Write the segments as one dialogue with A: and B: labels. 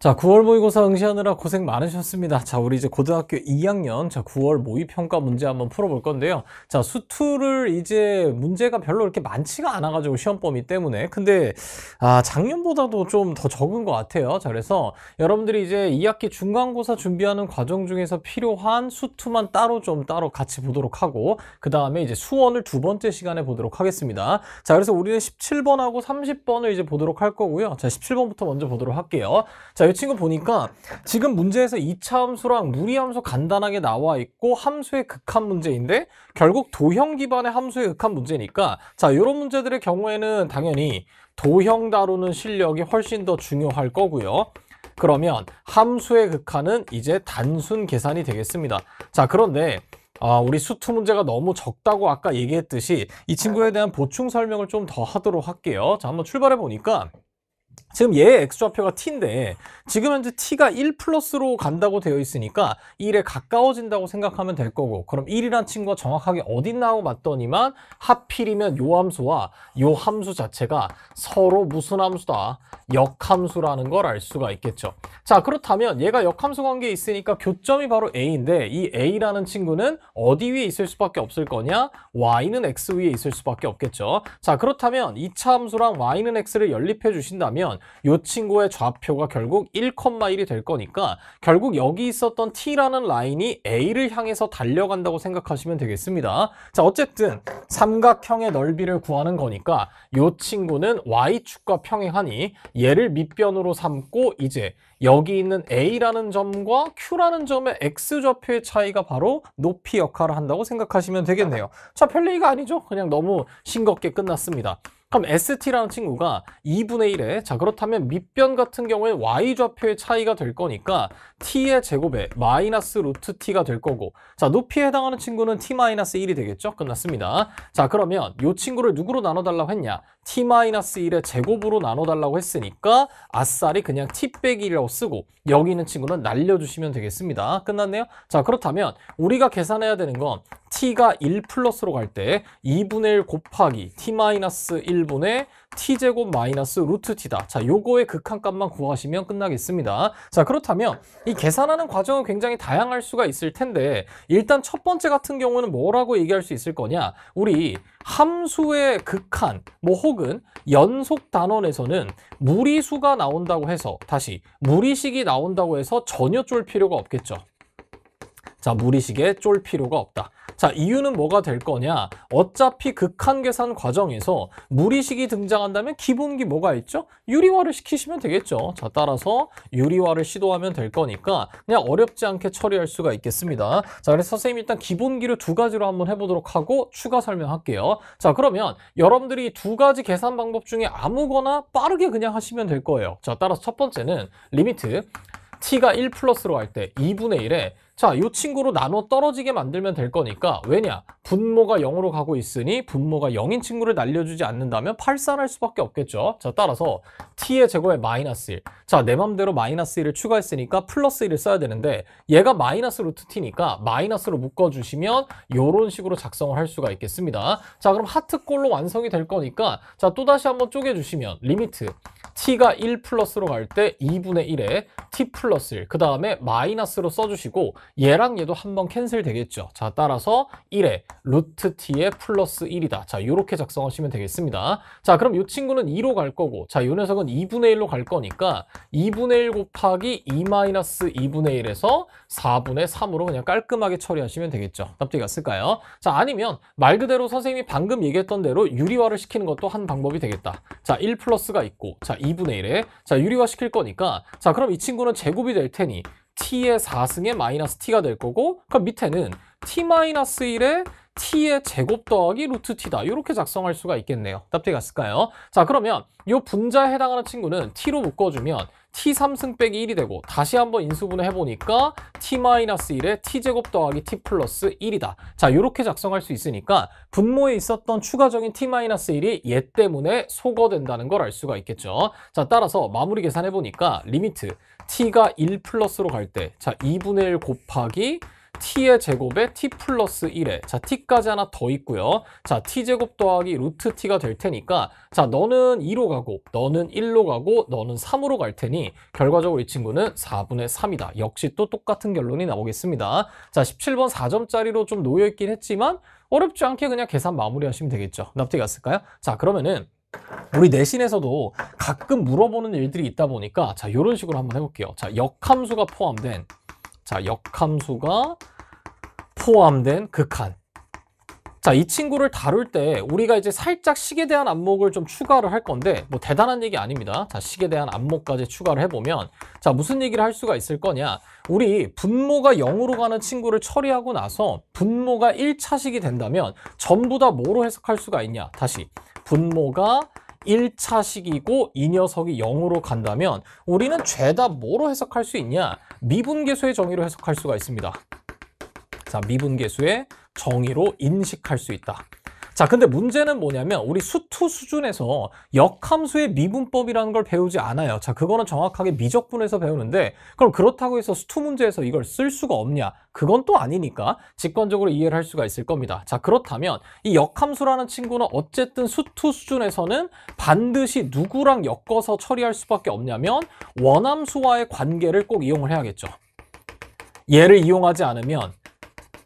A: 자, 9월 모의고사 응시하느라 고생 많으셨습니다. 자, 우리 이제 고등학교 2학년 9월 모의평가 문제 한번 풀어볼 건데요. 자, 수투를 이제 문제가 별로 이렇게 많지가 않아가지고 시험 범위 때문에. 근데, 작년보다도 좀 더 적은 것 같아요. 자, 그래서 여러분들이 이제 2학기 중간고사 준비하는 과정 중에서 필요한 수투만 따로 같이 보도록 하고, 그 다음에 이제 수원을 두 번째 시간에 보도록 하겠습니다. 자, 그래서 우리는 17번하고 30번을 이제 보도록 할 거고요. 자, 17번부터 먼저 보도록 할게요. 자, 이 친구 보니까 지금 문제에서 2차 함수랑 무리함수 간단하게 나와 있고 함수의 극한 문제인데 결국 도형 기반의 함수의 극한 문제니까 자, 이런 문제들의 경우에는 당연히 도형 다루는 실력이 훨씬 더 중요할 거고요. 그러면 함수의 극한은 이제 단순 계산이 되겠습니다. 자, 그런데 우리 수투 문제가 너무 적다고 아까 얘기했듯이 이 친구에 대한 보충 설명을 좀 더 하도록 할게요. 자, 한번 출발해 보니까 지금 얘의 x좌표가 t인데 지금 현재 t가 1 플러스로 간다고 되어 있으니까 1에 가까워진다고 생각하면 될 거고, 그럼 1이란 친구가 정확하게 어디 있나고 봤더니만 하필이면 요 함수와 요 함수 자체가 서로 무슨 함수다? 역함수라는 걸 알 수가 있겠죠. 자, 그렇다면 얘가 역함수 관계에 있으니까 교점이 바로 a인데 이 a라는 친구는 어디 위에 있을 수밖에 없을 거냐? y는 x 위에 있을 수밖에 없겠죠. 자, 그렇다면 2차 함수랑 y는 x를 연립해 주신다면 이 친구의 좌표가 결국 1,1이 될 거니까 결국 여기 있었던 t라는 라인이 a를 향해서 달려간다고 생각하시면 되겠습니다. 자, 어쨌든 삼각형의 넓이를 구하는 거니까 이 친구는 y축과 평행하니 얘를 밑변으로 삼고 이제 여기 있는 a라는 점과 q라는 점의 x좌표의 차이가 바로 높이 역할을 한다고 생각하시면 되겠네요. 자, 별얘기가 아니죠? 그냥 너무 싱겁게 끝났습니다. 그럼 ST라는 친구가 2분의 1에 자, 그렇다면 밑변 같은 경우에 y좌표의 차이가 될 거니까 t의 제곱에 마이너스 루트 t가 될 거고, 자, 높이에 해당하는 친구는 t-1이 되겠죠? 끝났습니다. 자, 그러면 이 친구를 누구로 나눠달라고 했냐? t-1의 제곱으로 나눠달라고 했으니까 아싸리 그냥 t 빼기 1이라고 쓰고 여기 있는 친구는 날려주시면 되겠습니다. 끝났네요. 자, 그렇다면 우리가 계산해야 되는 건 t가 1 플러스로 갈 때 2분의 1 곱하기 t-1분의 t제곱 마이너스 루트 t다. 자, 요거의 극한값만 구하시면 끝나겠습니다. 자, 그렇다면 이 계산하는 과정은 굉장히 다양할 수가 있을 텐데 일단 첫 번째 같은 경우는 뭐라고 얘기할 수 있을 거냐? 우리 함수의 극한 혹은 연속 단원에서는 무리수가 나온다고 해서 다시 무리식이 나온다고 해서 전혀 쫄 필요가 없겠죠. 자, 무리식에 쫄 필요가 없다. 자, 이유는 뭐가 될 거냐? 어차피 극한 계산 과정에서 무리식이 등장한다면 기본기 뭐가 있죠? 유리화를 시키시면 되겠죠. 자, 따라서 유리화를 시도하면 될 거니까 그냥 어렵지 않게 처리할 수가 있겠습니다. 자, 그래서 선생님이 일단 기본기를 두 가지로 한번 해보도록 하고 추가 설명할게요. 자, 그러면 여러분들이 두 가지 계산 방법 중에 아무거나 빠르게 그냥 하시면 될 거예요. 자, 따라서 첫 번째는 리미트 t가 1 플러스로 갈 때 2분의 1에 자, 이 친구로 나눠 떨어지게 만들면 될 거니까 왜냐? 분모가 0으로 가고 있으니 분모가 0인 친구를 날려주지 않는다면 발산할 수밖에 없겠죠. 자, 따라서 t의 제곱에 마이너스 1. 자, 내 맘대로 마이너스 1을 추가했으니까 플러스 1을 써야 되는데 얘가 마이너스 루트 t니까 마이너스로 묶어주시면 이런 식으로 작성을 할 수가 있겠습니다. 자, 그럼 하트꼴로 완성이 될 거니까 자, 또다시 한번 쪼개주시면 리미트 t가 1 플러스로 갈 때 2분의 1에 t 플러스 1, 그 다음에 마이너스로 써주시고 얘랑 얘도 한번 캔슬 되겠죠. 자, 따라서 1에 루트 t의 플러스 1이다. 자, 이렇게 작성하시면 되겠습니다. 자, 그럼 이 친구는 2로 갈 거고 자, 이 녀석은 2분의 1로 갈 거니까 2분의 1 곱하기 2 마이너스 2분의 1에서 4분의 3으로 그냥 깔끔하게 처리하시면 되겠죠. 납득이 갔을까요? 자, 아니면 말 그대로 선생님이 방금 얘기했던 대로 유리화를 시키는 것도 한 방법이 되겠다. 자, 1 플러스가 있고 자, 2분의 1에 자, 유리화 시킬 거니까 자, 그럼 이 친구는 제곱이 될 테니 t의 4승에 마이너스 t가 될 거고 그럼 밑에는 t-1에 t의 제곱 더하기 루트 t다. 이렇게 작성할 수가 있겠네요. 납득이 갔을까요? 자, 그러면 이 분자에 해당하는 친구는 t로 묶어주면 t 3승 빼기 1이 되고 다시 한번 인수분해 해보니까 t-1에 t제곱 더하기 t 플러스 1이다. 자, 이렇게 작성할 수 있으니까 분모에 있었던 추가적인 t-1이 얘 때문에 소거된다는 걸 알 수가 있겠죠. 자, 따라서 마무리 계산해보니까 리미트 t가 1 플러스로 갈 때 자, 2분의 1 곱하기 t의 제곱에 t 플러스 1에 자 t까지 하나 더 있고요. 자 t제곱 더하기 루트 t가 될 테니까 자 너는 2로 가고 너는 1로 가고 너는 3으로 갈 테니 결과적으로 이 친구는 4분의 3이다. 역시 또 똑같은 결론이 나오겠습니다. 자 17번 4점짜리로 좀 놓여있긴 했지만 어렵지 않게 그냥 계산 마무리하시면 되겠죠. 납득이 갔을까요? 자 그러면은 우리 내신에서도 가끔 물어보는 일들이 있다 보니까 자 이런 식으로 한번 해볼게요. 자 역함수가 포함된 극한. 자, 이 친구를 다룰 때 우리가 이제 살짝 식에 대한 안목을 좀 추가를 할 건데 뭐 대단한 얘기 아닙니다. 자, 식에 대한 안목까지 추가를 해보면 자, 무슨 얘기를 할 수가 있을 거냐. 우리 분모가 0으로 가는 친구를 처리하고 나서 분모가 1차식이 된다면 전부 다 뭐로 해석할 수가 있냐. 다시 분모가 1차식이고 이 녀석이 0으로 간다면 우리는 죄다 뭐로 해석할 수 있냐. 미분계수의 정의로 해석할 수가 있습니다. 자, 미분계수의 정의로 인식할 수 있다. 자, 근데 문제는 뭐냐면 우리 수투 수준에서 역함수의 미분법이라는 걸 배우지 않아요. 자, 그거는 정확하게 미적분에서 배우는데 그럼 그렇다고 해서 수투 문제에서 이걸 쓸 수가 없냐? 그건 또 아니니까 직관적으로 이해를 할 수가 있을 겁니다. 자, 그렇다면 이 역함수라는 친구는 어쨌든 수투 수준에서는 반드시 누구랑 엮어서 처리할 수밖에 없냐면 원함수와의 관계를 꼭 이용을 해야겠죠. 얘를 이용하지 않으면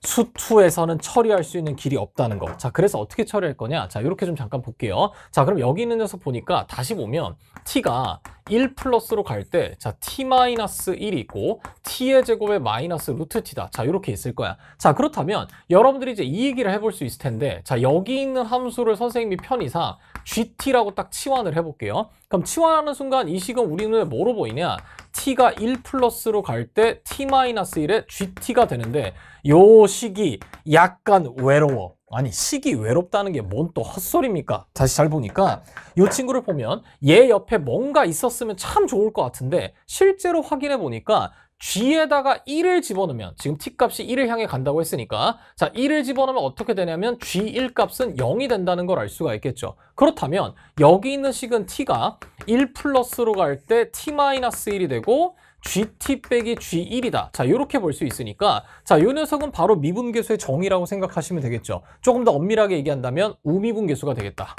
A: 수투에서는 처리할 수 있는 길이 없다는 거. 자, 그래서 어떻게 처리할 거냐? 자, 이렇게 좀 잠깐 볼게요. 자, 그럼 여기 있는 녀석 보니까 다시 보면 t가 1 플러스로 갈 때 자, t-1이 있고 t의 제곱에 마이너스 루트 t다. 자, 이렇게 있을 거야. 자, 그렇다면 여러분들이 이제 이 얘기를 해볼 수 있을 텐데 자, 여기 있는 함수를 선생님이 편의상 gt라고 딱 치환을 해볼게요. 그럼 치환하는 순간 이 식은 우리 눈에 뭐로 보이냐? t가 1 플러스로 갈 때 t-1의 gt가 되는데 요 식이 약간 외로워. 아니, 식이 외롭다는 게 뭔 또 헛소리입니까? 다시 잘 보니까 이 친구를 보면 얘 옆에 뭔가 있었으면 참 좋을 것 같은데 실제로 확인해 보니까 g에다가 1을 집어넣으면 지금 t 값이 1을 향해 간다고 했으니까 자 1을 집어넣으면 어떻게 되냐면 g1 값은 0이 된다는 걸 알 수가 있겠죠. 그렇다면 여기 있는 식은 t가 1 플러스로 갈 때 t-1이 되고 gt 빼기 g1이다. 자, 이렇게 볼 수 있으니까 자, 이 녀석은 바로 미분계수의 정의라고 생각하시면 되겠죠. 조금 더 엄밀하게 얘기한다면 우미분계수가 되겠다.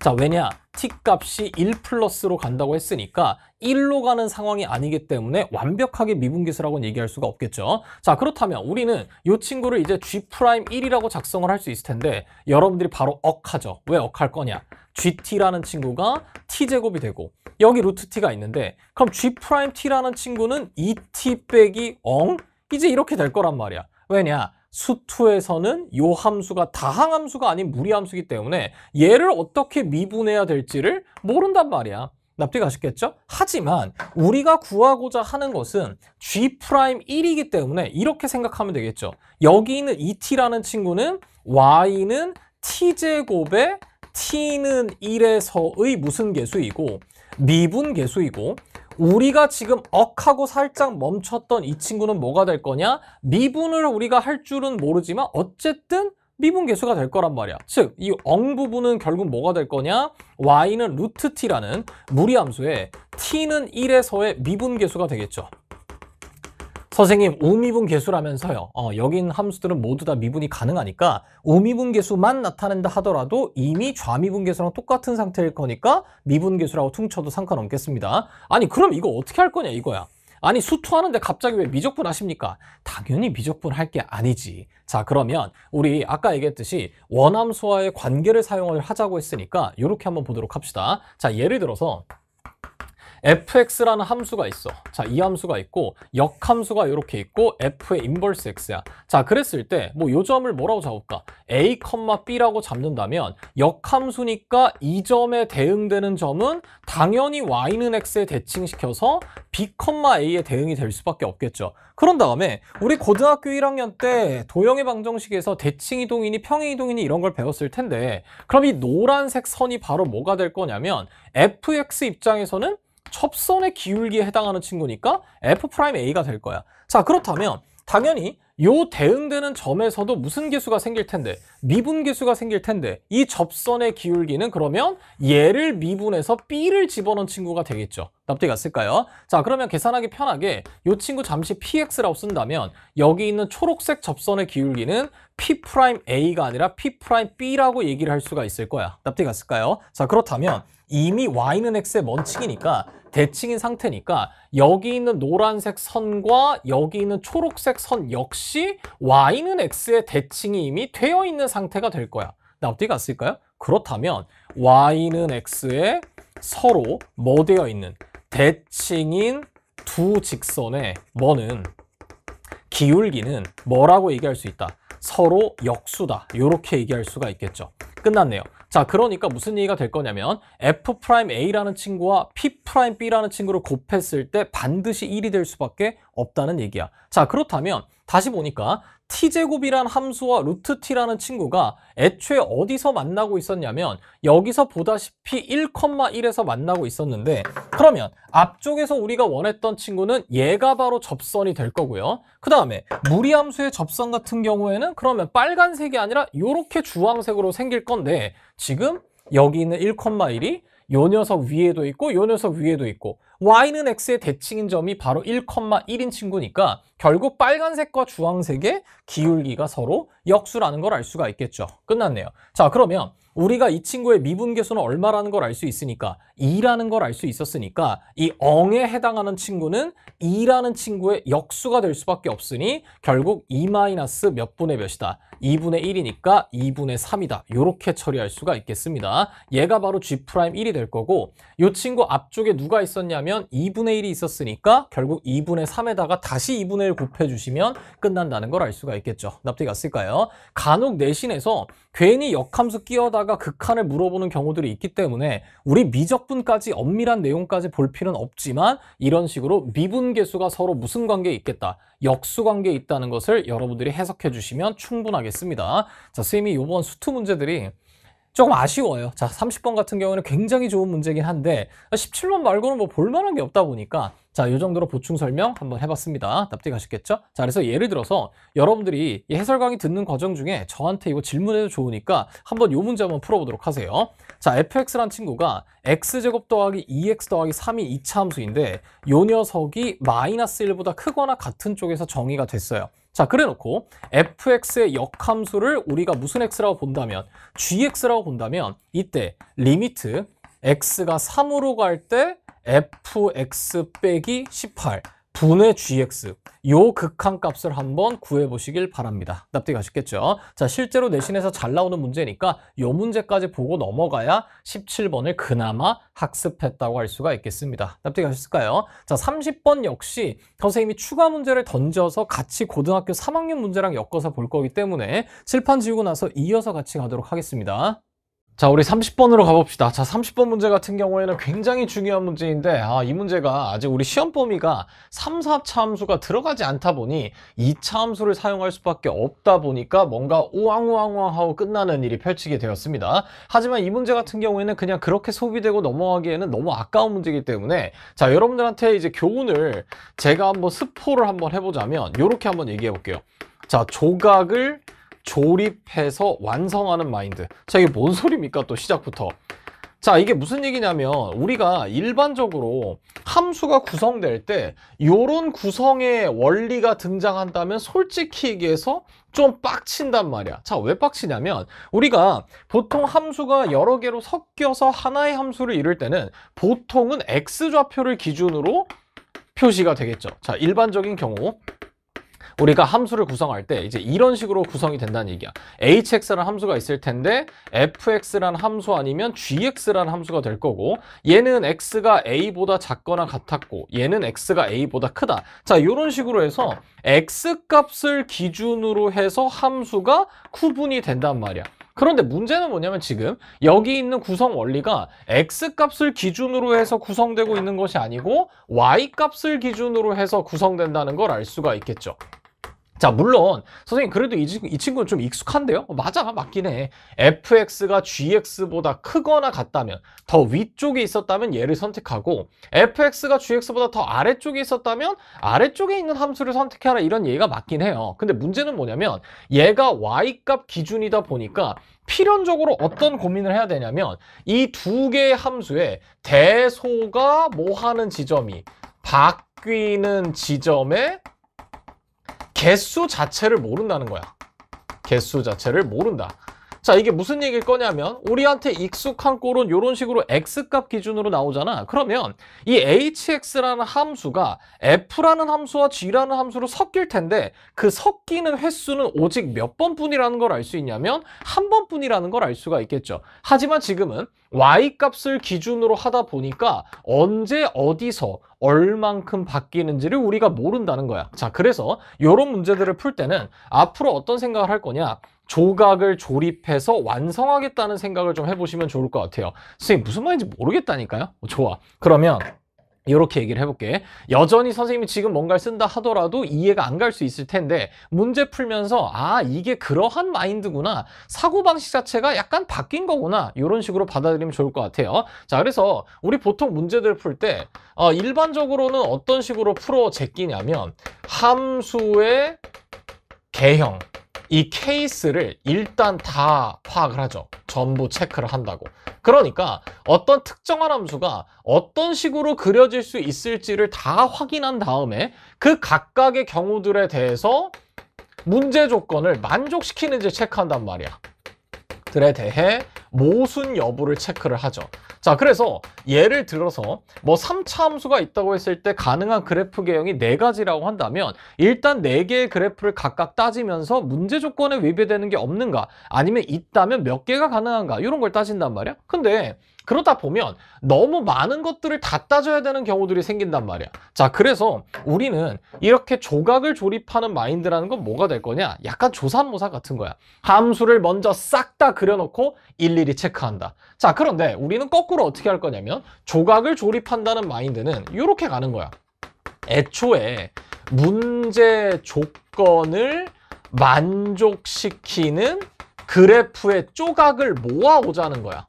A: 자, 왜냐? t 값이 1 플러스로 간다고 했으니까 1로 가는 상황이 아니기 때문에 완벽하게 미분계수라고는 얘기할 수가 없겠죠. 자, 그렇다면 우리는 이 친구를 이제 g'1이라고 작성을 할 수 있을 텐데 여러분들이 바로 억하죠. 왜 억할 거냐? gt라는 친구가 t제곱이 되고 여기 루트 t가 있는데 그럼 g't라는 친구는 2t 빼기 이제 이렇게 될 거란 말이야. 왜냐? 수투에서는 요 함수가 다항함수가 아닌 무리함수이기 때문에 얘를 어떻게 미분해야 될지를 모른단 말이야. 납득이 가셨겠죠? 하지만 우리가 구하고자 하는 것은 g'1이기 때문에 이렇게 생각하면 되겠죠. 여기 있는 2t라는 친구는 y는 t제곱에 t는 1에서의 무슨 계수이고 미분계수이고 우리가 지금 억하고 살짝 멈췄던 이 친구는 뭐가 될 거냐? 미분을 우리가 할 줄은 모르지만 어쨌든 미분계수가 될 거란 말이야. 즉, 이 부분은 결국 뭐가 될 거냐? y는 루트 t라는 무리함수에 t는 1에서의 미분계수가 되겠죠. 선생님, 우미분계수라면서요. 여기 있는 함수들은 모두 다 미분이 가능하니까 우미분계수만 나타낸다 하더라도 이미 좌미분계수랑 똑같은 상태일 거니까 미분계수라고 퉁쳐도 상관없겠습니다. 아니, 그럼 이거 어떻게 할 거냐 이거야. 아니, 수투하는데 갑자기 왜 미적분 하십니까? 당연히 미적분 할 게 아니지. 자, 그러면 우리 아까 얘기했듯이 원함수와의 관계를 사용을 하자고 했으니까 이렇게 한번 보도록 합시다. 자, 예를 들어서 fx라는 함수가 있어. 자, 이 함수가 있고 역함수가 이렇게 있고 f의 인버스 x야. 자, 그랬을 때 뭐 요 점을 뭐라고 잡을까? a, b라고 잡는다면 역함수니까 이 점에 대응되는 점은 당연히 y는 x에 대칭시켜서 b, a에 대응이 될 수밖에 없겠죠. 그런 다음에 우리 고등학교 1학년 때 도형의 방정식에서 대칭이동이니 평행이동이니 이런 걸 배웠을 텐데 그럼 이 노란색 선이 바로 뭐가 될 거냐면 fx 입장에서는 첩선의 기울기에 해당하는 친구니까 f'a가 될 거야. 자, 그렇다면 당연히 요 대응되는 점에서도 무슨 계수가 생길 텐데? 미분계수가 생길 텐데 이 접선의 기울기는 그러면 얘를 미분해서 B를 집어넣은 친구가 되겠죠. 납득이 갔을까요? 자, 그러면 계산하기 편하게 이 친구 잠시 PX라고 쓴다면 여기 있는 초록색 접선의 기울기는 P'A가 아니라 P'B라고 얘기를 할 수가 있을 거야. 납득이 갔을까요? 자, 그렇다면 이미 Y는 X의 먼칭이니까 대칭인 상태니까 여기 있는 노란색 선과 여기 있는 초록색 선 역시 Y는 X의 대칭이 이미 되어 있는 상태가 될 거야. 납득이 갔을까요? 그렇다면 Y는 X에 서로 뭐 되어 있는 대칭인 두 직선의 뭐는 기울기는 뭐라고 얘기할 수 있다? 서로 역수다. 이렇게 얘기할 수가 있겠죠. 끝났네요. 자, 그러니까 무슨 얘기가 될 거냐면 F'A라는 친구와 P'B라는 친구를 곱했을 때 반드시 1이 될 수밖에 없다는 얘기야. 자, 그렇다면 다시 보니까 t제곱이란 함수와 루트 t라는 친구가 애초에 어디서 만나고 있었냐면 여기서 보다시피 1,1에서 만나고 있었는데 그러면 앞쪽에서 우리가 원했던 친구는 얘가 바로 접선이 될 거고요. 그 다음에 무리함수의 접선 같은 경우에는 그러면 빨간색이 아니라 이렇게 주황색으로 생길 건데 지금 여기 있는 1,1이 요 녀석 위에도 있고 요 녀석 위에도 있고 Y는 X의 대칭인 점이 바로 1,1인 친구니까 결국 빨간색과 주황색의 기울기가 서로 역수라는 걸 알 수가 있겠죠. 끝났네요. 자, 그러면 우리가 이 친구의 미분계수는 얼마라는 걸 알 수 있으니까 2라는 걸 알 수 있었으니까 이 엉에 해당하는 친구는 2라는 친구의 역수가 될 수밖에 없으니 결국 2 마이너스 몇 분의 몇이다? 2분의 1이니까 2분의 3이다. 이렇게 처리할 수가 있겠습니다. 얘가 바로 G'1이 될 거고 이 친구 앞쪽에 누가 있었냐면 2분의 1이 있었으니까 결국 2분의 3에다가 다시 2분의 1 곱해주시면 끝난다는 걸 알 수가 있겠죠. 납득이 갔을까요? 간혹 내신에서 괜히 역함수 끼어다가 극한을 물어보는 경우들이 있기 때문에 우리 미적분까지 엄밀한 내용까지 볼 필요는 없지만 이런 식으로 미분계수가 서로 무슨 관계에 있겠다. 역수 관계에 있다는 것을 여러분들이 해석해 주시면 충분하겠습니다. 자, 선생님이 이번 수투 문제들이 조금 아쉬워요. 자, 30번 같은 경우는 굉장히 좋은 문제긴 한데 17번 말고는 뭐 볼만한 게 없다 보니까 자, 이 정도로 보충 설명 한번 해봤습니다. 납득 가셨겠죠? 자, 그래서 예를 들어서 여러분들이 이 해설 강의 듣는 과정 중에 저한테 이거 질문해도 좋으니까 한번 이 문제 한번 풀어보도록 하세요. 자, fx란 친구가 x제곱 더하기 2x 더하기 3이 2차 함수인데 요 녀석이 마이너스 1보다 크거나 같은 쪽에서 정의가 됐어요. 자, 그래놓고 fx의 역함수를 우리가 무슨 x라고 본다면 gx라고 본다면 이때 리미트 x가 3으로 갈 때 fx 빼기 18 분의 gx 요 극한값을 한번 구해보시길 바랍니다. 납득이 가셨겠죠? 자, 실제로 내신에서 잘 나오는 문제니까 요 문제까지 보고 넘어가야 17번을 그나마 학습했다고 할 수가 있겠습니다. 납득이 가셨을까요? 자, 30번 역시 선생님이 추가 문제를 던져서 같이 고등학교 3학년 문제랑 엮어서 볼 거기 때문에 칠판 지우고 나서 이어서 같이 가도록 하겠습니다. 자, 우리 30번으로 가봅시다. 자, 30번 문제 같은 경우에는 굉장히 중요한 문제인데 이 문제가 아직 우리 시험 범위가 3, 4차 함수가 들어가지 않다 보니 2차 함수를 사용할 수밖에 없다 보니까 뭔가 우왕우왕우왕 하고 끝나는 일이 펼치게 되었습니다. 하지만 이 문제 같은 경우에는 그냥 그렇게 소비되고 넘어가기에는 너무 아까운 문제이기 때문에 자, 여러분들한테 이제 교훈을 제가 한번 스포를 한번 해보자면 이렇게 한번 얘기해 볼게요. 자, 조각을 조립해서 완성하는 마인드. 자, 이게 뭔 소리입니까? 또 시작부터. 자, 이게 무슨 얘기냐면 우리가 일반적으로 함수가 구성될 때 이런 구성의 원리가 등장한다면 솔직히 얘기해서 좀 빡친단 말이야. 자, 왜 빡치냐면 우리가 보통 함수가 여러 개로 섞여서 하나의 함수를 이룰 때는 보통은 x좌표를 기준으로 표시가 되겠죠. 자, 일반적인 경우 우리가 함수를 구성할 때 이제 이런 식으로 구성이 된다는 얘기야. hx라는 함수가 있을 텐데 fx라는 함수 아니면 gx라는 함수가 될 거고 얘는 x가 a보다 작거나 같았고 얘는 x가 a보다 크다. 자, 이런 식으로 해서 x값을 기준으로 해서 함수가 구분이 된단 말이야. 그런데 문제는 뭐냐면 지금 여기 있는 구성 원리가 x값을 기준으로 해서 구성되고 있는 것이 아니고 y값을 기준으로 해서 구성된다는 걸 알 수가 있겠죠. 자, 물론 선생님 그래도 이 친구는 좀 익숙한데요? 맞아, 맞긴 해. fx가 gx보다 크거나 같다면, 더 위쪽에 있었다면 얘를 선택하고, fx가 gx보다 더 아래쪽에 있었다면 아래쪽에 있는 함수를 선택하라, 이런 얘기가 맞긴 해요. 근데 문제는 뭐냐면 얘가 y값 기준이다 보니까 필연적으로 어떤 고민을 해야 되냐면, 이 두 개의 함수의 대소가 뭐 하는 지점이 바뀌는 지점에 개수 자체를 모른다는 거야. 개수 자체를 모른다. 자, 이게 무슨 얘기일 거냐면, 우리한테 익숙한 꼴은 이런 식으로 x값 기준으로 나오잖아. 그러면 이 hx라는 함수가 f라는 함수와 g라는 함수로 섞일 텐데, 그 섞이는 횟수는 오직 몇 번뿐이라는 걸 알 수 있냐면 한 번뿐이라는 걸 알 수가 있겠죠. 하지만 지금은 y값을 기준으로 하다 보니까 언제 어디서 얼만큼 바뀌는지를 우리가 모른다는 거야. 자, 그래서 이런 문제들을 풀 때는 앞으로 어떤 생각을 할 거냐, 조각을 조립해서 완성하겠다는 생각을 좀 해보시면 좋을 것 같아요. 선생님 무슨 말인지 모르겠다니까요. 좋아. 그러면 이렇게 얘기를 해볼게. 여전히 선생님이 지금 뭔가를 쓴다 하더라도 이해가 안 갈 수 있을 텐데, 문제 풀면서 아, 이게 그러한 마인드구나, 사고방식 자체가 약간 바뀐 거구나, 이런 식으로 받아들이면 좋을 것 같아요. 자, 그래서 우리 보통 문제들을 풀 때 일반적으로는 어떤 식으로 풀어 제끼냐면, 함수의 개형, 이 케이스를 일단 다 파악을 하죠. 전부 체크를 한다고. 그러니까 어떤 특정한 함수가 어떤 식으로 그려질 수 있을지를 다 확인한 다음에 그 각각의 경우들에 대해서 문제 조건을 만족시키는지 체크한단 말이야. 들에 대해 모순 여부를 체크를 하죠. 자, 그래서 예를 들어서 뭐 3차 함수가 있다고 했을 때 가능한 그래프 개형이 4가지라고 한다면, 일단 4개의 그래프를 각각 따지면서 문제 조건에 위배되는 게 없는가, 아니면 있다면 몇 개가 가능한가, 이런 걸 따진단 말이야. 근데 그러다 보면 너무 많은 것들을 다 따져야 되는 경우들이 생긴단 말이야. 자, 그래서 우리는 이렇게 조각을 조립하는 마인드라는 건 뭐가 될 거냐, 약간 조삼모사 같은 거야. 함수를 먼저 싹 다 그려놓고 일일이 체크한다. 자, 그런데 우리는 거꾸로 어떻게 할 거냐면, 조각을 조립한다는 마인드는 이렇게 가는 거야. 애초에 문제 조건을 만족시키는 그래프의 조각을 모아오자는 거야.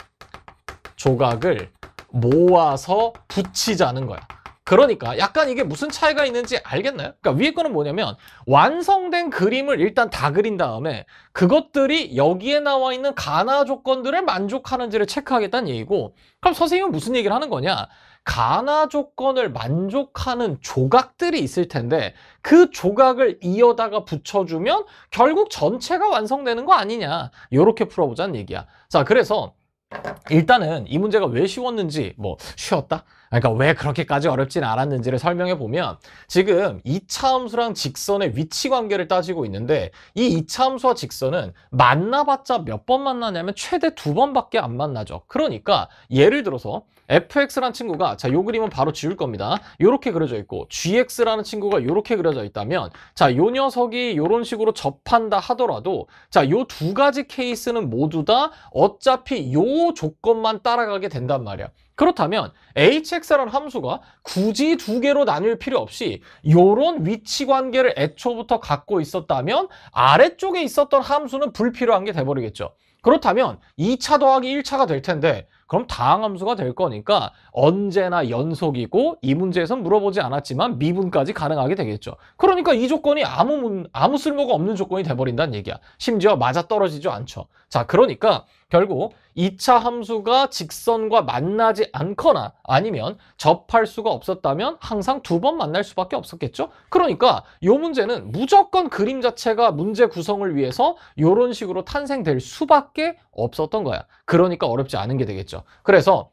A: 조각을 모아서 붙이자는 거야. 그러니까 약간 이게 무슨 차이가 있는지 알겠나요? 그러니까 위에 거는 뭐냐면, 완성된 그림을 일단 다 그린 다음에 그것들이 여기에 나와 있는 가나 조건들을 만족하는지를 체크하겠다는 얘기고, 그럼 선생님은 무슨 얘기를 하는 거냐, 가나 조건을 만족하는 조각들이 있을 텐데 그 조각을 이어다가 붙여주면 결국 전체가 완성되는 거 아니냐, 이렇게 풀어보자는 얘기야. 자, 그래서 일단은 이 문제가 왜 쉬웠는지, 뭐 쉬웠다? 그러니까 왜 그렇게까지 어렵진 않았는지를 설명해 보면, 지금 2차 함수랑 직선의 위치 관계를 따지고 있는데, 이 2차 함수와 직선은 만나봤자 몇 번 만나냐면 최대 2번밖에 안 만나죠. 그러니까 예를 들어서 fx라는 친구가, 자, 요 그림은 바로 지울 겁니다. 요렇게 그려져 있고 gx라는 친구가 요렇게 그려져 있다면, 자, 요 녀석이 요런 식으로 접한다 하더라도, 자, 요 2가지 케이스는 모두 다 어차피 요 조건만 따라가게 된단 말이야. 그렇다면 hx라는 함수가 굳이 2개로 나뉠 필요 없이 요런 위치 관계를 애초부터 갖고 있었다면 아래쪽에 있었던 함수는 불필요한 게 돼버리겠죠. 그렇다면 2차 더하기 1차가 될 텐데, 그럼 다항함수가 될 거니까 언제나 연속이고, 이 문제에선 물어보지 않았지만 미분까지 가능하게 되겠죠. 그러니까 이 조건이 아무 쓸모가 없는 조건이 돼버린다는 얘기야. 심지어 맞아떨어지지 않죠. 자, 그러니까 결국 2차 함수가 직선과 만나지 않거나 아니면 접할 수가 없었다면 항상 2번 만날 수밖에 없었겠죠. 그러니까 이 문제는 무조건 그림 자체가 문제 구성을 위해서 이런 식으로 탄생될 수밖에 없었던 거야. 그러니까 어렵지 않은 게 되겠죠. 그래서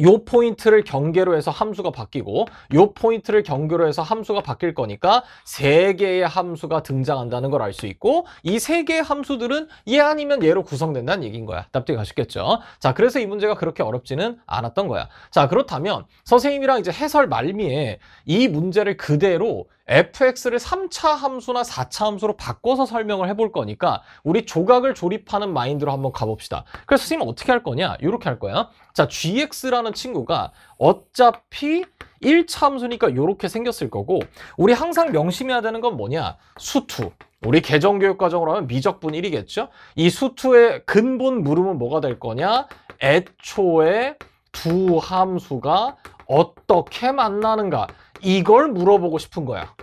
A: 요 포인트를 경계로 해서 함수가 바뀌고, 요 포인트를 경계로 해서 함수가 바뀔 거니까 3개의 함수가 등장한다는 걸 알 수 있고, 이 3개의 함수들은 얘 아니면 얘로 구성된다는 얘기인 거야. 납득이 가셨겠죠? 자, 그래서 이 문제가 그렇게 어렵지는 않았던 거야. 자, 그렇다면 선생님이랑 이제 해설 말미에 이 문제를 그대로 fx를 3차 함수나 4차 함수로 바꿔서 설명을 해볼 거니까 우리 조각을 조립하는 마인드로 한번 가봅시다. 그래서 선생님 어떻게 할 거냐? 이렇게 할 거야. 자, gx라는 친구가 어차피 1차 함수니까 이렇게 생겼을 거고, 우리 항상 명심해야 되는 건 뭐냐? 수투. 우리 계정교육과정으로 하면 미적분 1이겠죠? 이 수투의 근본 물음은 뭐가 될 거냐? 애초에 두 함수가 어떻게 만나는가? 이걸 물어보고 싶은 거야.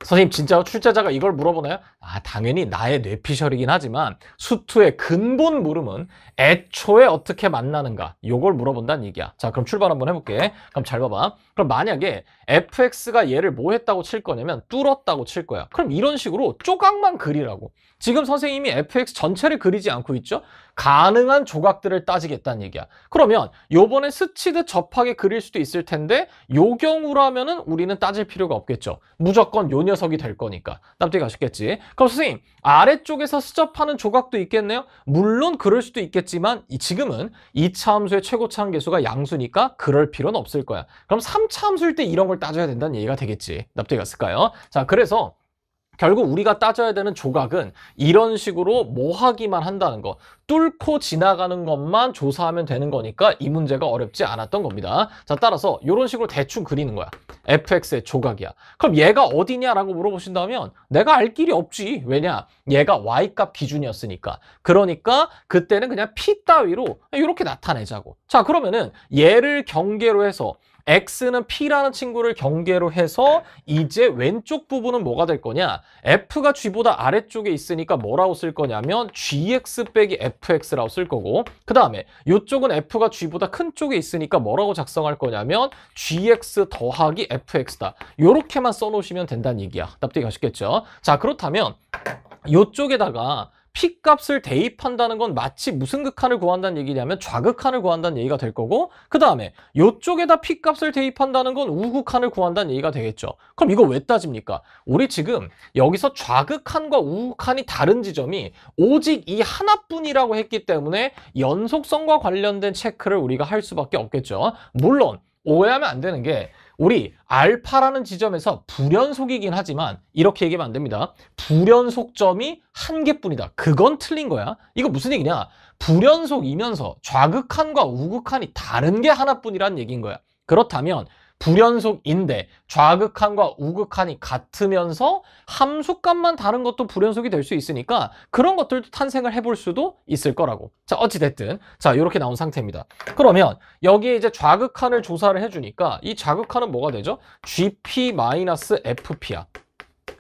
A: 선생님 진짜 출제자가 이걸 물어보나요? 아, 당연히 나의 뇌피셜이긴 하지만 수투의 근본 물음은 애초에 어떻게 만나는가, 요걸 물어본다는 얘기야. 자, 그럼 출발 한번 해볼게. 그럼 잘 봐봐. 그럼 만약에 fx가 얘를 뭐 했다고 칠 거냐면 뚫었다고 칠 거야. 그럼 이런 식으로 조각만 그리라고. 지금 선생님이 fx 전체를 그리지 않고 있죠? 가능한 조각들을 따지겠다는 얘기야. 그러면 요번에 스치듯 접하게 그릴 수도 있을 텐데 요 경우라면은 우리는 따질 필요가 없겠죠. 무조건 요 녀석이 될 거니까. 납득이 가셨겠지? 그럼 선생님, 아래쪽에서 스접하는 조각도 있겠네요? 물론 그럴 수도 있겠지만 지금은 2차 함수의 최고차 한계수가 양수니까 그럴 필요는 없을 거야. 그럼 3차 함수일 때 이런 걸 따져야 된다는 얘기가 되겠지. 납득이 갔을까요? 자, 그래서 결국 우리가 따져야 되는 조각은 이런 식으로 뭐 하기만 한다는 거, 뚫고 지나가는 것만 조사하면 되는 거니까 이 문제가 어렵지 않았던 겁니다. 자, 따라서 이런 식으로 대충 그리는 거야. fx의 조각이야. 그럼 얘가 어디냐라고 물어보신다면 내가 알 길이 없지. 왜냐? 얘가 y값 기준이었으니까. 그러니까 그때는 그냥 p 따위로 이렇게 나타내자고. 자, 그러면은 얘를 경계로 해서 x는 p라는 친구를 경계로 해서 이제 왼쪽 부분은 뭐가 될 거냐? f가 g보다 아래쪽에 있으니까 뭐라고 쓸 거냐면 gx 빼기 fx라고 쓸 거고, 그 다음에 이쪽은 f가 g보다 큰 쪽에 있으니까 뭐라고 작성할 거냐면 gx 더하기 fx다. 요렇게만 써놓으시면 된다는 얘기야. 납득이 가셨겠죠? 자, 그렇다면 이쪽에다가 P값을 대입한다는 건 마치 무슨 극한을 구한다는 얘기냐면 좌극한을 구한다는 얘기가 될 거고, 그 다음에 이쪽에다 P값을 대입한다는 건 우극한을 구한다는 얘기가 되겠죠. 그럼 이거 왜 따집니까? 우리 지금 여기서 좌극한과 우극한이 다른 지점이 오직 이 하나뿐이라고 했기 때문에 연속성과 관련된 체크를 우리가 할 수밖에 없겠죠. 물론 오해하면 안 되는 게 우리 알파라는 지점에서 불연속이긴 하지만 이렇게 얘기하면 안 됩니다. 불연속점이 한 개뿐이다. 그건 틀린 거야. 이거 무슨 얘기냐? 불연속이면서 좌극한과 우극한이 다른 게 하나뿐이라는 얘기인 거야. 그렇다면 불연속인데 좌극한과 우극한이 같으면서 함수값만 다른 것도 불연속이 될 수 있으니까 그런 것들도 탄생을 해볼 수도 있을 거라고. 자, 어찌됐든 자, 이렇게 나온 상태입니다. 그러면 여기에 이제 좌극한을 조사를 해주니까 이 좌극한은 뭐가 되죠? GP-FP야.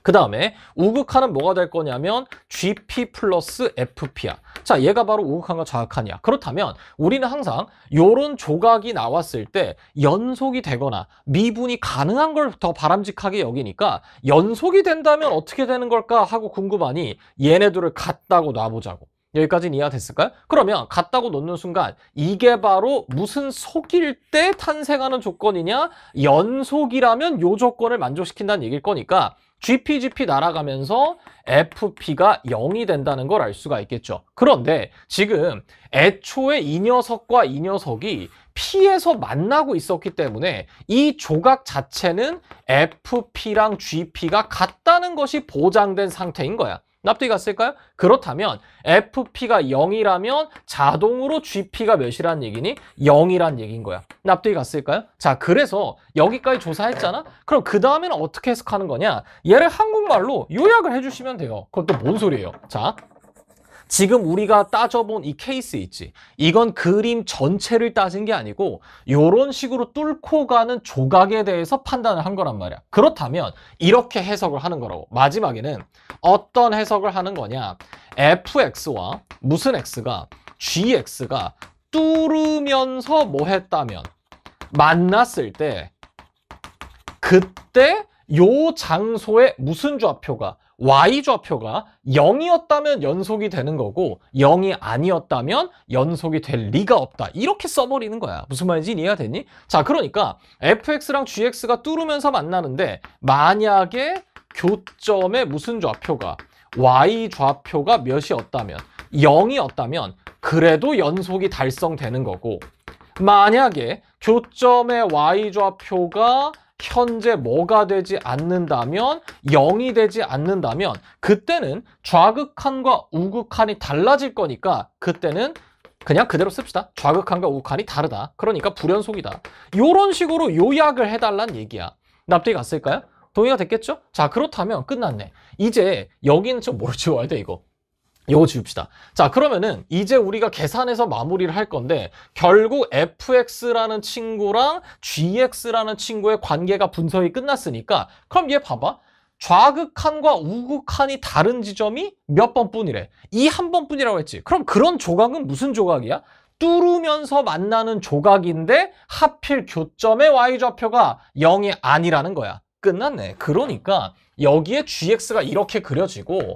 A: 그 다음에 우극한은 뭐가 될 거냐면 GP 플러스 FP야. 자, 얘가 바로 우극한과 좌극한이야. 그렇다면 우리는 항상 요런 조각이 나왔을 때 연속이 되거나 미분이 가능한 걸 더 바람직하게 여기니까 연속이 된다면 어떻게 되는 걸까 하고 궁금하니 얘네들을 같다고 놔보자고. 여기까지는 이해가 됐을까요? 그러면 같다고 놓는 순간 이게 바로 무슨 속일 때 탄생하는 조건이냐? 연속이라면 요 조건을 만족시킨다는 얘기일 거니까 GP 날아가면서 FP가 0이 된다는 걸 알 수가 있겠죠. 그런데 지금 애초에 이 녀석과 이 녀석이 P에서 만나고 있었기 때문에 이 조각 자체는 FP랑 GP가 같다는 것이 보장된 상태인 거야. 납득이 갔을까요? 그렇다면 FP가 0이라면 자동으로 GP가 몇이라는 얘기니? 0이란 얘기인 거야. 납득이 갔을까요? 자, 그래서 여기까지 조사했잖아? 그럼 그 다음에는 어떻게 해석하는 거냐? 얘를 한국말로 요약을 해주시면 돼요. 그건 또 뭔 소리예요? 자, 지금 우리가 따져본 이 케이스 있지? 이건 그림 전체를 따진 게 아니고 이런 식으로 뚫고 가는 조각에 대해서 판단을 한 거란 말이야. 그렇다면 이렇게 해석을 하는 거라고. 마지막에는 어떤 해석을 하는 거냐? fx와 무슨 x가 gx가 뚫으면서 뭐 했다면 만났을 때 그때 요 장소에 무슨 좌표가 Y좌표가 0이었다면 연속이 되는 거고 0이 아니었다면 연속이 될 리가 없다. 이렇게 써버리는 거야. 무슨 말인지 이해가 됐니? 자, 그러니까 fx랑 gx가 뚫으면서 만나는데 만약에 교점에 무슨 좌표가 Y좌표가 몇이었다면 0이었다면 그래도 연속이 달성되는 거고, 만약에 교점의 Y좌표가 현재 뭐가 되지 않는다면 0이 되지 않는다면 그때는 좌극한과 우극한이 달라질 거니까 그때는 그냥 그대로 씁시다. 좌극한과 우극한이 다르다. 그러니까 불연속이다. 이런 식으로 요약을 해달란 얘기야. 납득이 갔을까요? 동의가 됐겠죠? 자, 그렇다면 끝났네. 이제 여기는 좀 뭘 지워야 돼, 이거? 요거 지웁시다. 자, 그러면은 이제 우리가 계산해서 마무리를 할 건데 결국 fx라는 친구랑 gx라는 친구의 관계가 분석이 끝났으니까 그럼 얘 봐봐. 좌극한과 우극한이 다른 지점이 몇 번뿐이래? 이 한 번뿐이라고 했지. 그럼 그런 조각은 무슨 조각이야? 뚫으면서 만나는 조각인데 하필 교점의 y좌표가 0이 아니라는 거야. 끝났네. 그러니까 여기에 gx가 이렇게 그려지고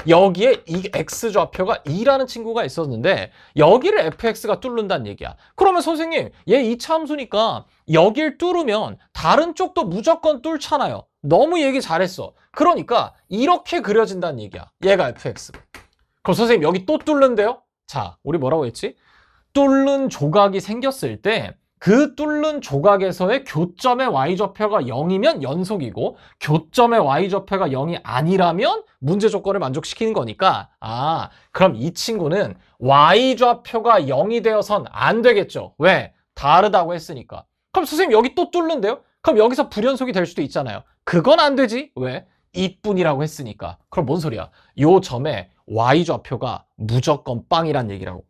A: 여기에 이 x좌표가 2라는 친구가 있었는데 여기를 fx가 뚫는다는 얘기야. 그러면 선생님, 얘 이차함수니까 여길 뚫으면 다른 쪽도 무조건 뚫잖아요. 너무 얘기 잘했어. 그러니까 이렇게 그려진다는 얘기야. 얘가 fx. 그럼 선생님 여기 또 뚫는데요? 자, 우리 뭐라고 했지? 뚫는 조각이 생겼을 때 그 뚫는 조각에서의 교점의 y좌표가 0이면 연속이고 교점의 y좌표가 0이 아니라면 문제 조건을 만족시키는 거니까 그럼 이 친구는 y좌표가 0이 되어선 안 되겠죠. 왜? 다르다고 했으니까. 그럼 선생님 여기 또 뚫는데요? 그럼 여기서 불연속이 될 수도 있잖아요. 그건 안 되지. 왜? 이뿐이라고 했으니까. 그럼 뭔 소리야? 요 점에 y좌표가 무조건 빵이란 얘기라고.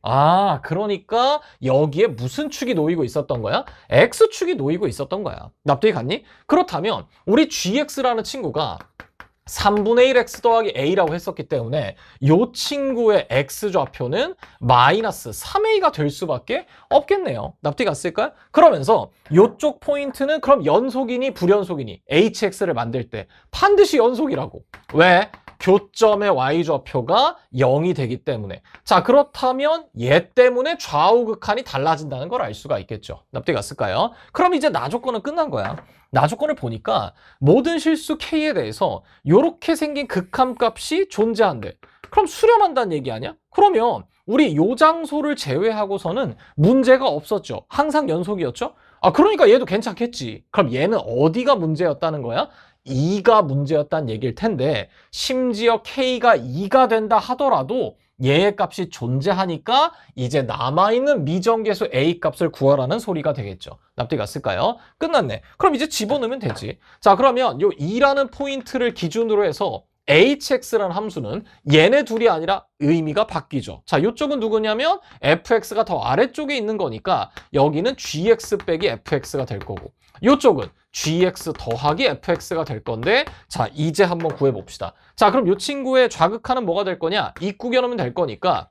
A: 그러니까 여기에 무슨 축이 놓이고 있었던 거야? x축이 놓이고 있었던 거야. 납득이 갔니? 그렇다면 우리 gx라는 친구가 3분의 1x 더하기 a라고 했었기 때문에 이 친구의 x좌표는 마이너스 3a가 될 수밖에 없겠네요. 납득이 갔을까요? 그러면서 이쪽 포인트는 그럼 연속이니 불연속이니 hx를 만들 때 반드시 연속이라고. 왜? 교점의 y좌표가 0이 되기 때문에. 자, 그렇다면 얘 때문에 좌우극한이 달라진다는 걸 알 수가 있겠죠. 납득이 갔을까요? 그럼 이제 나 조건은 끝난 거야. 나 조건을 보니까 모든 실수 K에 대해서 이렇게 생긴 극한값이 존재한대. 그럼 수렴한다는 얘기 아니야? 그러면 우리 요 장소를 제외하고서는 문제가 없었죠. 항상 연속이었죠? 그러니까 얘도 괜찮겠지. 그럼 얘는 어디가 문제였다는 거야? 2가 문제였다는 얘기일 텐데 심지어 K가 2가 된다 하더라도 얘의 값이 존재하니까 이제 남아있는 미정계수 A 값을 구하라는 소리가 되겠죠. 납득이 갔을까요? 끝났네. 그럼 이제 집어넣으면 되지. 자, 그러면 요 2라는 포인트를 기준으로 해서 hx라는 함수는 얘네 둘이 아니라 의미가 바뀌죠. 자, 이쪽은 누구냐면 fx가 더 아래쪽에 있는 거니까 여기는 gx 빼기 fx가 될 거고 이쪽은 gx 더하기 fx가 될 건데 자, 이제 한번 구해봅시다. 자, 그럼 이 친구의 좌극한은 뭐가 될 거냐? 이꾸겨놓으면 될 거니까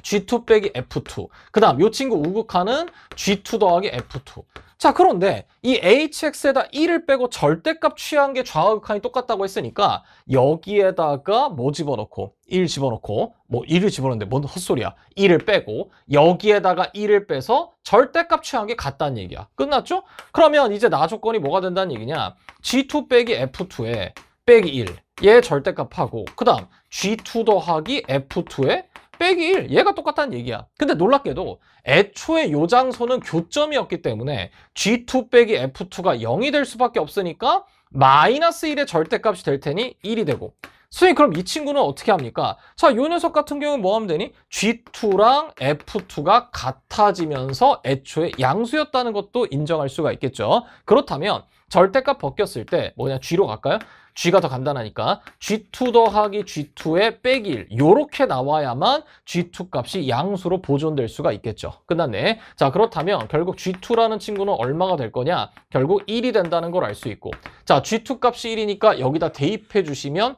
A: G2 빼기 F2. 그 다음 이 친구 우극한은 G2 더하기 F2. 자, 그런데 이 HX에다 1을 빼고 절대값 취한 게 좌우극한이 똑같다고 했으니까 여기에다가 뭐 집어넣고 1 집어넣고 뭐 1을 집어넣는데 뭔 헛소리야. 1을 빼고 여기에다가 1을 빼서 절대값 취한 게 같다는 얘기야. 끝났죠? 그러면 이제 나 조건이 뭐가 된다는 얘기냐? G2 빼기 F2에 빼기 1. 얘 절대값하고 그 다음 G2 더하기 F2에 빼기 1. 얘가 똑같다는 얘기야. 근데 놀랍게도 애초에 요 장소는 교점이었기 때문에 G2 빼기 F2가 0이 될 수밖에 없으니까 마이너스 1의 절대값이 될 테니 1이 되고 선생님 그럼 이 친구는 어떻게 합니까? 자, 요 녀석 같은 경우는 뭐 하면 되니? G2랑 F2가 같아지면서 애초에 양수였다는 것도 인정할 수가 있겠죠. 그렇다면 절대값 벗겼을 때 뭐냐? G로 갈까요? G가 더 간단하니까 G2 더하기 G2의 빼기 1 요렇게 나와야만 G2 값이 양수로 보존될 수가 있겠죠. 끝났네. 자, 그렇다면 결국 G2라는 친구는 얼마가 될 거냐? 결국 1이 된다는 걸 알 수 있고 자, G2 값이 1이니까 여기다 대입해 주시면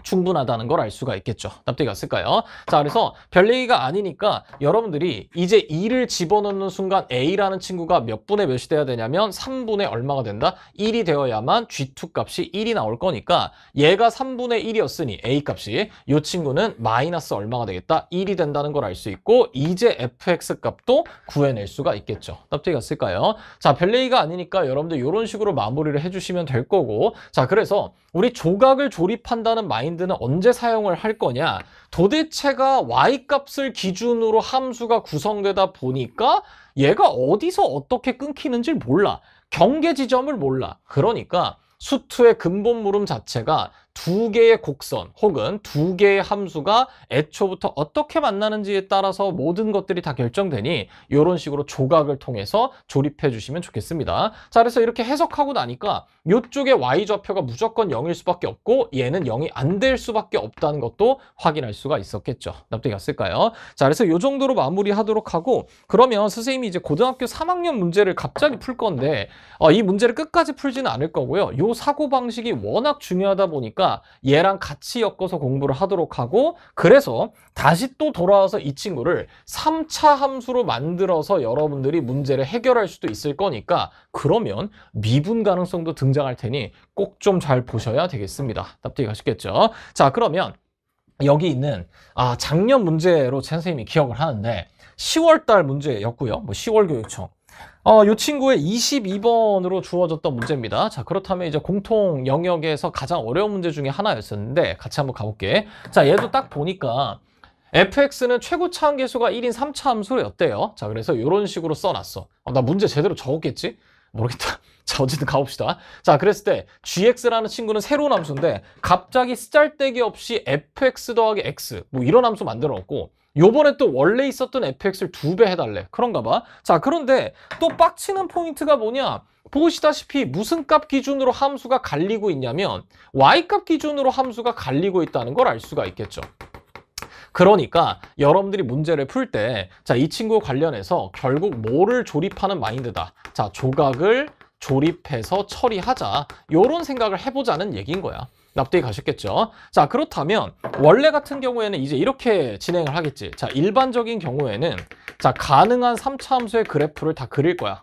A: 충분하다는 걸 알 수가 있겠죠. 납득이 갔을까요? 자, 그래서 별 얘기가 아니니까 여러분들이 이제 2를 집어넣는 순간 A라는 친구가 몇 분의 몇이 돼야 되냐면 3분의 얼마가 된다? 1이 되어야만 G2 값이 1이 나올 거니까 얘가 3분의 1이었으니 A 값이 이 친구는 마이너스 얼마가 되겠다? 1이 된다는 걸 알 수 있고 이제 fx 값도 구해낼 수가 있겠죠. 납득이 갔을까요? 자, 별 얘기가 아니니까 여러분들 이런 식으로 마무리를 해주시면 될 거고 자, 그래서 우리 조각을 조립한다는 마인드는 언제 사용을 할 거냐? 도대체가 y값을 기준으로 함수가 구성되다 보니까 얘가 어디서 어떻게 끊기는지 몰라. 경계 지점을 몰라. 그러니까 수투의 근본 물음 자체가 두 개의 곡선 혹은 두 개의 함수가 애초부터 어떻게 만나는지에 따라서 모든 것들이 다 결정되니 이런 식으로 조각을 통해서 조립해 주시면 좋겠습니다. 자, 그래서 이렇게 해석하고 나니까 이쪽의 y좌표가 무조건 0일 수밖에 없고 얘는 0이 안 될 수밖에 없다는 것도 확인할 수가 있었겠죠. 납득이 갔을까요? 자, 그래서 이 정도로 마무리하도록 하고, 그러면 선생님이 이제 고등학교 3학년 문제를 갑자기 풀 건데 이 문제를 끝까지 풀지는 않을 거고요. 이 사고방식이 워낙 중요하다 보니까 얘랑 같이 엮어서 공부를 하도록 하고, 그래서 다시 또 돌아와서 이 친구를 3차 함수로 만들어서 여러분들이 문제를 해결할 수도 있을 거니까, 그러면 미분 가능성도 등장할 테니 꼭 좀 잘 보셔야 되겠습니다. 납득이 가시겠죠? 자, 그러면 여기 있는 작년 문제로 선생님이 기억을 하는데 10월 달 문제였고요. 10월 교육청. 이 친구의 22번으로 주어졌던 문제입니다. 자, 그렇다면 이제 공통 영역에서 가장 어려운 문제 중에 하나였었는데 같이 한번 가볼게. 자, 얘도 딱 보니까 fx는 최고 차함계수가 1인 3차 함수였대요. 자, 그래서 이런 식으로 써놨어. 나 문제 제대로 적었겠지? 모르겠다. 자, 어쨌든 가봅시다. 자, 그랬을 때 gx라는 친구는 새로운 함수인데 갑자기 쓰잘데기 없이 fx 더하기 x 이런 함수 만들어 놓고, 요번에 또 원래 있었던 fx를 2배 해달래. 그런가 봐. 자, 그런데 또 빡치는 포인트가 뭐냐? 보시다시피 무슨 값 기준으로 함수가 갈리고 있냐면 y값 기준으로 함수가 갈리고 있다는 걸 알 수가 있겠죠. 그러니까 여러분들이 문제를 풀 때 이 친구 관련해서 결국 뭐를 조립하는 마인드다. 자, 조각을 조립해서 처리하자. 요런 생각을 해보자는 얘기인 거야. 납득이 가셨겠죠? 자, 그렇다면 원래 같은 경우에는 이제 이렇게 진행을 하겠지. 자, 일반적인 경우에는 자, 가능한 3차 함수의 그래프를 다 그릴 거야.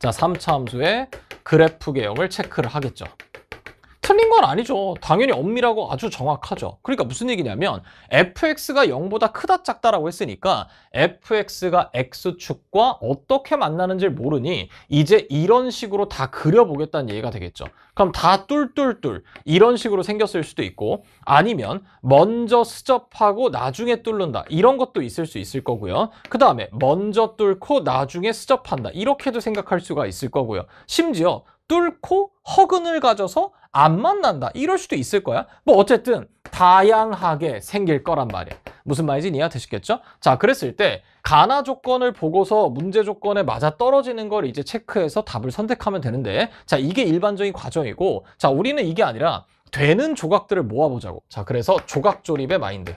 A: 자, 3차 함수의 그래프 개형을 체크를 하겠죠. 틀린 건 아니죠. 당연히 엄밀하고 아주 정확하죠. 그러니까 무슨 얘기냐면 fx가 0보다 크다 작다라고 했으니까 fx가 x축과 어떻게 만나는지를 모르니 이제 이런 식으로 다 그려보겠다는 얘기가 되겠죠. 그럼 다 뚫뚫뚫 이런 식으로 생겼을 수도 있고, 아니면 먼저 스접하고 나중에 뚫는다 이런 것도 있을 수 있을 거고요. 그 다음에 먼저 뚫고 나중에 스접한다 이렇게도 생각할 수가 있을 거고요. 심지어 뚫고 허근을 가져서 안 만난다 이럴 수도 있을 거야. 어쨌든 다양하게 생길 거란 말이야. 무슨 말인지 이해가 되시겠죠? 자, 그랬을 때 가나 조건을 보고서 문제 조건에 맞아 떨어지는 걸 이제 체크해서 답을 선택하면 되는데, 자, 이게 일반적인 과정이고, 자, 우리는 이게 아니라 되는 조각들을 모아보자고. 자, 그래서 조각 조립의 마인드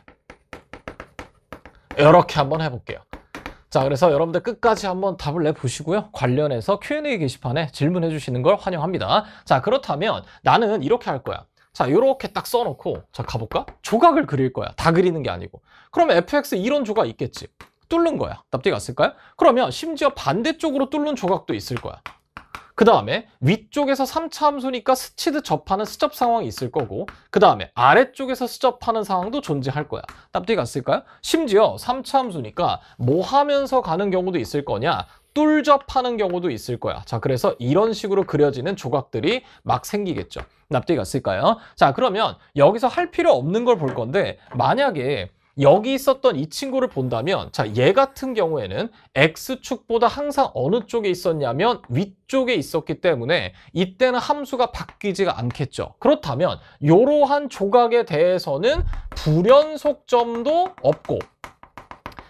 A: 이렇게 한번 해볼게요. 자, 그래서 여러분들 끝까지 한번 답을 내보시고요. 관련해서 Q&A 게시판에 질문해 주시는 걸 환영합니다. 자, 그렇다면 나는 이렇게 할 거야. 자, 이렇게 딱 써놓고, 자, 가볼까? 조각을 그릴 거야. 다 그리는 게 아니고. 그러면 fx 이런 조각 있겠지. 뚫는 거야. 납득이 갔을까요? 그러면 심지어 반대쪽으로 뚫는 조각도 있을 거야. 그 다음에 위쪽에서 3차 함수니까 스치듯 접하는 스접 상황이 있을 거고, 그 다음에 아래쪽에서 스접하는 상황도 존재할 거야. 납득이 갔을까요? 심지어 3차 함수니까 뭐 하면서 가는 경우도 있을 거냐, 뚫접하는 경우도 있을 거야. 자, 그래서 이런 식으로 그려지는 조각들이 막 생기겠죠. 납득이 갔을까요? 자, 그러면 여기서 할 필요 없는 걸 볼 건데, 만약에 여기 있었던 이 친구를 본다면, 자, 얘 같은 경우에는 X축보다 항상 어느 쪽에 있었냐면 위쪽에 있었기 때문에 이때는 함수가 바뀌지가 않겠죠. 그렇다면 이러한 조각에 대해서는 불연속점도 없고,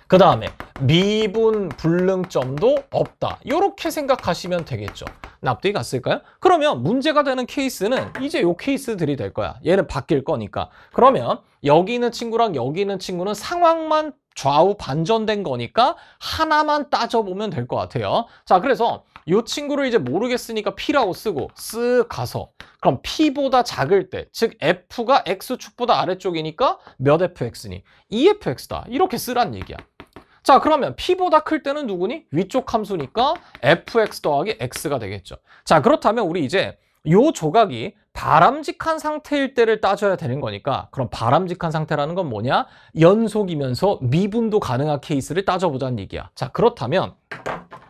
A: 그 다음에 미분 불능점도 없다. 이렇게 생각하시면 되겠죠. 납득이 갔을까요? 그러면 문제가 되는 케이스는 이제 요 케이스들이 될 거야. 얘는 바뀔 거니까. 그러면 여기 있는 친구랑 여기 있는 친구는 상황만 좌우 반전된 거니까 하나만 따져보면 될 것 같아요. 자, 그래서 이 친구를 이제 모르겠으니까 P라고 쓰고 쓱 가서, 그럼 P보다 작을 때, 즉 F가 X축보다 아래쪽이니까 몇 FX니? 2FX다. 이렇게 쓰란 얘기야. 자, 그러면 P보다 클 때는 누구니? 위쪽 함수니까 fx 더하기 x가 되겠죠. 자, 그렇다면 우리 이제 요 조각이 바람직한 상태일 때를 따져야 되는 거니까, 그럼 바람직한 상태라는 건 뭐냐? 연속이면서 미분도 가능한 케이스를 따져보자는 얘기야. 자, 그렇다면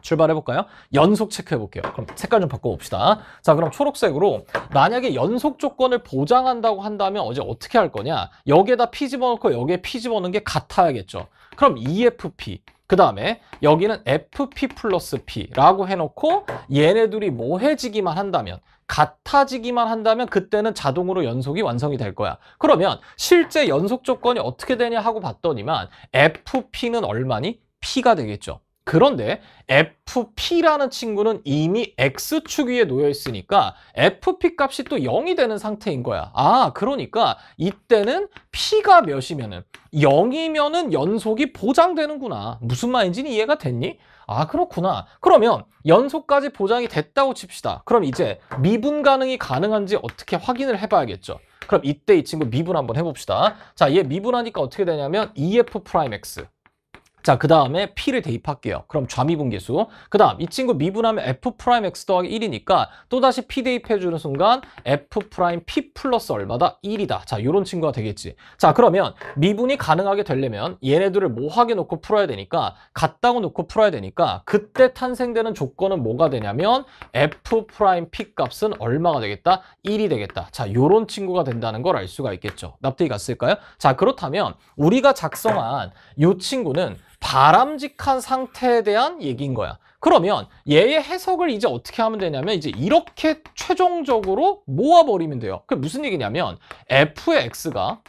A: 출발해볼까요? 연속 체크해볼게요. 그럼 색깔 좀 바꿔봅시다. 자, 그럼 초록색으로 만약에 연속 조건을 보장한다고 한다면 어떻게 할 거냐? 여기에다 P 집어넣고 여기에 P 집어넣는 게 같아야겠죠. 그럼 EFP, 그 다음에 여기는 FP 플러스 P라고 해놓고 얘네들이 뭐해지기만 한다면, 같아지기만 한다면 그때는 자동으로 연속이 완성이 될 거야. 그러면 실제 연속 조건이 어떻게 되냐 하고 봤더니만 FP는 얼마니? P가 되겠죠. 그런데 FP라는 친구는 이미 X축 위에 놓여 있으니까 FP 값이 또 0이 되는 상태인 거야. 아, 그러니까 이때는 P가 몇이면은 0이면은 연속이 보장되는구나. 무슨 말인지는 이해가 됐니? 아, 그렇구나. 그러면 연속까지 보장이 됐다고 칩시다. 그럼 이제 미분 가능이 가능한지 어떻게 확인을 해봐야겠죠. 그럼 이때 이 친구 미분 한번 해봅시다. 자, 얘 미분하니까 어떻게 되냐면 EF 프라임 X. 자, 그 다음에 P를 대입할게요. 그럼 좌미분계수. 그 다음 이 친구 미분하면 F 프라임 X 더하기 1이니까 또다시 P 대입해주는 순간 F 프라임 P 플러스 얼마다? 1이다. 자, 요런 친구가 되겠지. 자, 그러면 미분이 가능하게 되려면 얘네들을 모하게 놓고 풀어야 되니까, 같다고 놓고 풀어야 되니까 그때 탄생되는 조건은 뭐가 되냐면 F 프라임 P 값은 얼마가 되겠다? 1이 되겠다. 자, 요런 친구가 된다는 걸 알 수가 있겠죠. 납득이 갔을까요? 자, 그렇다면 우리가 작성한 요 친구는 바람직한 상태에 대한 얘기인 거야. 그러면 얘의 해석을 이제 어떻게 하면 되냐면 이제 이렇게 최종적으로 모아버리면 돼요. 그게 무슨 얘기냐면 F의 X가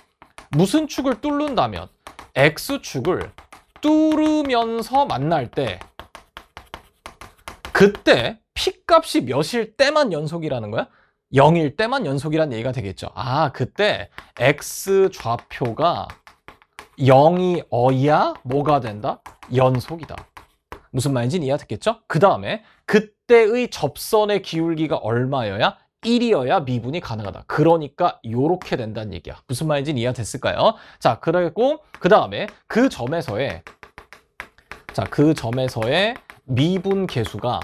A: 무슨 축을 뚫는다면 X축을 뚫으면서 만날 때 그때 P값이 몇일 때만 연속이라는 거야? 0일 때만 연속이란 얘기가 되겠죠. 아, 그때 X 좌표가 0이 어야 뭐가 된다? 연속이다. 무슨 말인지는 이해가 됐겠죠? 그 다음에 그때의 접선의 기울기가 얼마여야? 1이어야 미분이 가능하다. 그러니까 요렇게 된다는 얘기야. 무슨 말인지는 이해가 됐을까요? 자, 그리고 그 다음에 그 점에서의 미분 계수가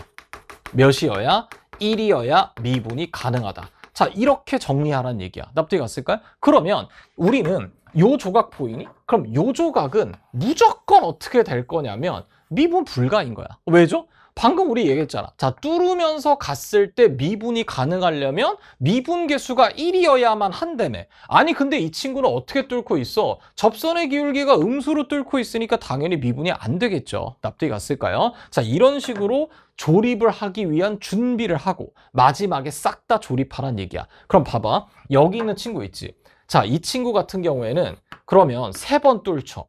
A: 몇이어야? 1이어야 미분이 가능하다. 자, 이렇게 정리하라는 얘기야. 납득이 갔을까요? 그러면 우리는 요 조각 보이니? 그럼 요 조각은 무조건 어떻게 될 거냐면 미분 불가인 거야. 왜죠? 방금 우리 얘기했잖아. 자, 뚫으면서 갔을 때 미분이 가능하려면 미분 계수가 1이어야만 한다며. 아니, 근데 이 친구는 어떻게 뚫고 있어? 접선의 기울기가 음수로 뚫고 있으니까 당연히 미분이 안 되겠죠. 납득이 갔을까요? 자, 이런 식으로 조립을 하기 위한 준비를 하고 마지막에 싹 다 조립하란 얘기야. 그럼 봐봐. 여기 있는 친구 있지? 자, 이 친구 같은 경우에는 그러면 3번 뚫죠.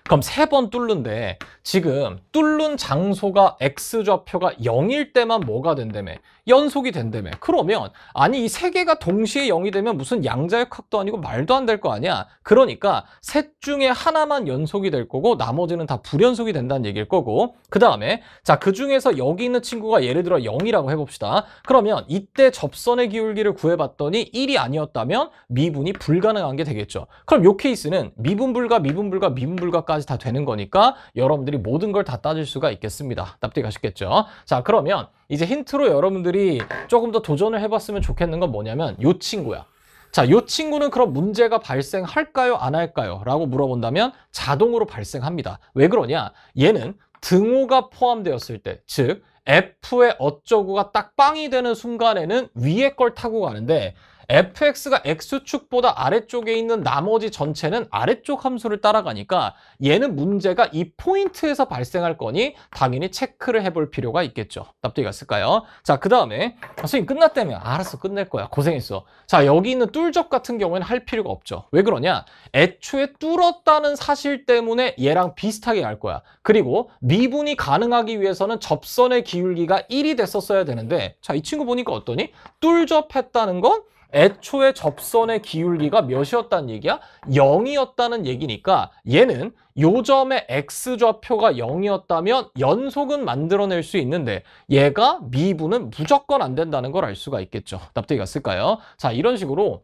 A: 그럼 3번 뚫는데 지금 뚫는 장소가 X좌표가 0일 때만 뭐가 된다며? 연속이 된다며. 그러면 아니 이 3개가 동시에 0이 되면 무슨 양자역학도 아니고 말도 안 될 거 아니야. 그러니까 셋 중에 하나만 연속이 될 거고 나머지는 다 불연속이 된다는 얘기일 거고, 그 다음에 자, 그 중에서 여기 있는 친구가 예를 들어 0이라고 해봅시다. 그러면 이때 접선의 기울기를 구해봤더니 1이 아니었다면 미분이 불가능한 게 되겠죠. 그럼 이 케이스는 미분 불가, 미분 불가, 미분 불가까지 다 되는 거니까 여러분들이 모든 걸 다 따질 수가 있겠습니다. 납득이 가셨겠죠? 자, 그러면 이제 힌트로 여러분들이 조금 더 도전을 해봤으면 좋겠는 건 뭐냐면 요 친구야. 자, 요 친구는 그럼 문제가 발생할까요? 안 할까요? 라고 물어본다면 자동으로 발생합니다. 왜 그러냐? 얘는 등호가 포함되었을 때, 즉 F의 어쩌고가 딱 빵이 되는 순간에는 위에 걸 타고 가는데 fx가 x축보다 아래쪽에 있는 나머지 전체는 아래쪽 함수를 따라가니까 얘는 문제가 이 포인트에서 발생할 거니 당연히 체크를 해볼 필요가 있겠죠. 납득이 갔을까요? 자, 그 다음에 선생님 끝났다며. 알았어, 끝낼 거야. 고생했어. 자, 여기 있는 뚫접 같은 경우에는 할 필요가 없죠. 왜 그러냐? 애초에 뚫었다는 사실 때문에 얘랑 비슷하게 갈 거야. 그리고 미분이 가능하기 위해서는 접선의 기울기가 1이 됐었어야 되는데, 자, 이 친구 보니까 어떠니? 뚫접했다는 건 애초에 접선의 기울기가 몇이었다는 얘기야? 0이었다는 얘기니까 얘는 요 점의 x좌표가 0이었다면 연속은 만들어낼 수 있는데 얘가 미분은 무조건 안 된다는 걸 알 수가 있겠죠. 납득이 갔을까요? 자, 이런 식으로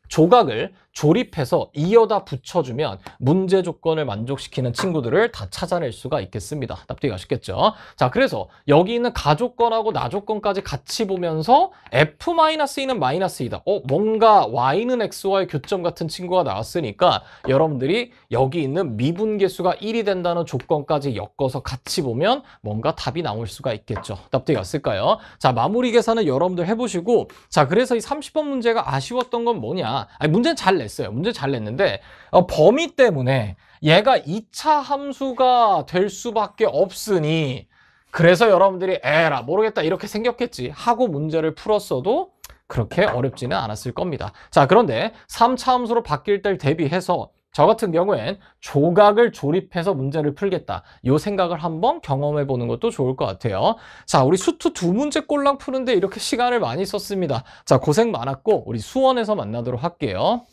A: 조각을 조립해서 이어다 붙여주면 문제 조건을 만족시키는 친구들을 다 찾아낼 수가 있겠습니다. 납득이 가셨겠죠? 자, 그래서 여기 있는 가조건하고 나조건까지 같이 보면서 F-E는 마이너스이다. 뭔가 Y는 X와의 교점 같은 친구가 나왔으니까 여러분들이 여기 있는 미분계수가 1이 된다는 조건까지 엮어서 같이 보면 뭔가 답이 나올 수가 있겠죠. 납득이 갔을까요? 자, 마무리 계산은 여러분들 해보시고, 자, 그래서 이 30번 문제가 아쉬웠던 건 뭐냐? 아니, 문제는 잘 냈어요. 문제 잘 냈는데 범위 때문에 얘가 2차 함수가 될 수밖에 없으니 그래서 여러분들이 에라 모르겠다 이렇게 생겼겠지 하고 문제를 풀었어도 그렇게 어렵지는 않았을 겁니다. 자, 그런데 3차 함수로 바뀔 때를 대비해서 저 같은 경우엔 조각을 조립해서 문제를 풀겠다. 이 생각을 한번 경험해 보는 것도 좋을 것 같아요. 자, 우리 수투 2문제 꼴랑 푸는데 이렇게 시간을 많이 썼습니다. 자, 고생 많았고 우리 수원에서 만나도록 할게요.